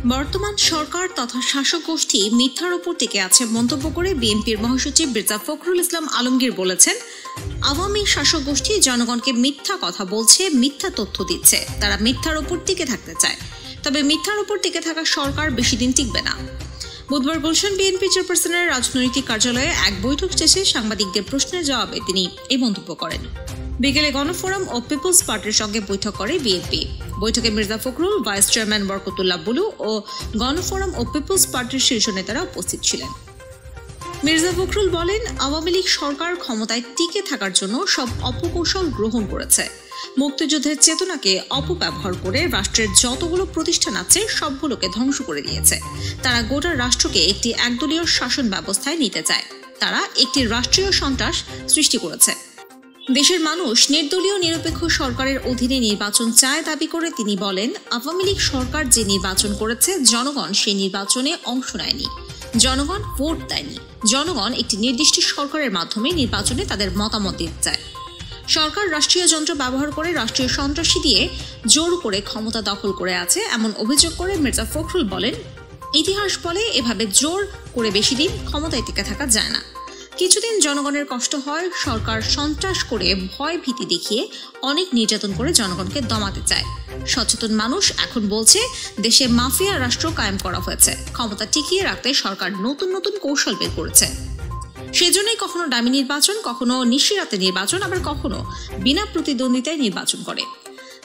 বর্তমান সরকার তথা শাসক গোষ্ঠী মিথ্যার উপর টিকে আছে মন্তব্য করে বিএনপির মহাসচিব মির্জা ফখরুল ইসলাম আলমগীর বলেছেন, আওয়ামী শাসক গোষ্ঠী জনগণকে মিথ্যা কথা বলছে, মিথ্যা তথ্য দিচ্ছে। তারা মিথ্যার উপর টিকে থাকতে চায়, তবে মিথ্যার উপর টিকে থাকা সরকার বেশি দিন টিকবে না। বুধবার গুলশান বিএনপি চেয়ারপারসনের রাজনৈতিক কার্যালয়ে এক বৈঠক শেষে সাংবাদিকদের প্রশ্নের জবাবে তিনি এই মন্তব্য করেন। বিকেলে গণফোরাম ও পিপলস পার্টির সঙ্গে বৈঠক করে বিএনপি। বৈঠকে মির্জা ফখরুল, ভাইস চেয়ারম্যান বরকতুল্লাহ বুলু ও গণফোরাম ও পিপলস পার্টির শীর্ষ নেতারা উপস্থিত ছিলেন। মির্জা ফখরুল বলেন, আওয়ামী লীগ সরকার ক্ষমতায় টিকে থাকার জন্য সব অপকৌশল গ্রহণ করেছে। মুক্তিযুদ্ধের চেতনাকে অপব্যবহার করে রাষ্ট্রের যতগুলো প্রতিষ্ঠান আছে সবগুলোকে ধ্বংস করে দিয়েছে। তারা গোটা রাষ্ট্রকে একটি একদলীয় শাসন ব্যবস্থায় নিতে চায়। তারা একটি রাষ্ট্রীয় সন্ত্রাস সৃষ্টি করেছে। দেশের মানুষ নির্দলীয় নিরপেক্ষ সরকারের অধীনে নির্বাচন চায় দাবি করে তিনি বলেন, আওয়ামী লীগ সরকার যে নির্বাচন করেছে যনগণ সেই নির্বাচনে অংশ নেয়নি, জনগণ ভোট দেয়নি। জনগণ একটি নির্দিষ্ট সরকারের মাধ্যমে নির্বাচনে তাদের মতামত দিতে চায়। সরকার রাষ্ট্রীয় যন্ত্র ব্যবহার করে রাষ্ট্রীয় সন্ত্রাসী দিয়ে জোর করে ক্ষমতা দখল করে আছে এমন অভিযোগ করে মির্জা ফখরুল বলেন, ইতিহাস বলে এভাবে জোর করে বেশি দিন ক্ষমতায় টিকে থাকা যায় না। কিছুদিন জনগণের কষ্ট হয়, সরকার সন্ত্রাস করে ভয় ভীতি দেখিয়ে অনেক নির্যাতন করে জনগণকে দমাতে চায়। সচেতন মানুষ এখন বলছে দেশে মাফিয়া রাষ্ট্র কায়েম করা হয়েছে, ক্ষমতা টিকিয়ে রাখতে সরকার নতুন নতুন কৌশল বের করেছে। সেজন্যই কখনো ডামি নির্বাচন, কখনো নিশিরাতে নির্বাচন, আবার কখনো বিনা প্রতিদ্বন্দ্বিতায় নির্বাচন করে।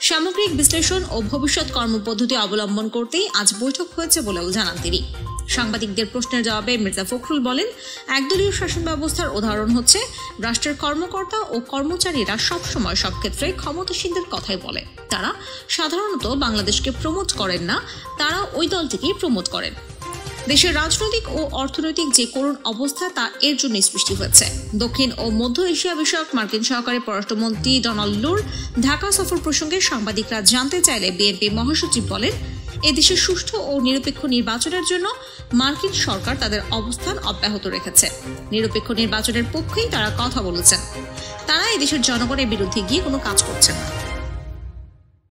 সামগ্রিক বিশ্লেষণ ও ভবিষ্যৎ কর্মপদ্ধতি অবলম্বন করতেই আজ বৈঠক হয়েছে বলেও জানান তিনি। সাংবাদিকদের প্রশ্নের জবাবে মির্জা ফখরুল বলেন, একদলীয় শাসন ব্যবস্থার উদাহরণ হচ্ছে রাষ্ট্রের কর্মকর্তা ও কর্মচারীরা সবসময় সব ক্ষেত্রে ক্ষমতাসীনদের কথাই বলে। তারা সাধারণত বাংলাদেশকে প্রমোট করেন না, তারা ওই দলটিকেই প্রমোট করেন। দেশের রাজনৈতিক ও অর্থনৈতিক যে করুণ অবস্থা তা এর জন্যই সৃষ্টি হয়েছে। দক্ষিণ ও মধ্য এশিয়া বিষয়ক মার্কিন সহকারী পররাষ্ট্রমন্ত্রী ডোনাল্ড লুর ঢাকা সফর প্রসঙ্গে সাংবাদিকরা জানতে চাইলে বিএনপি মহাসচিব বলেন, এদেশে সুষ্ঠু ও নিরপেক্ষ নির্বাচনের জন্য মার্কিন সরকার তাদের অবস্থান অব্যাহত রেখেছে। নিরপেক্ষ নির্বাচনের পক্ষেই তারা কথা বলেছেন। তারা এদেশের জনগণের বিরুদ্ধে গিয়ে কোনো কাজ করছেন না।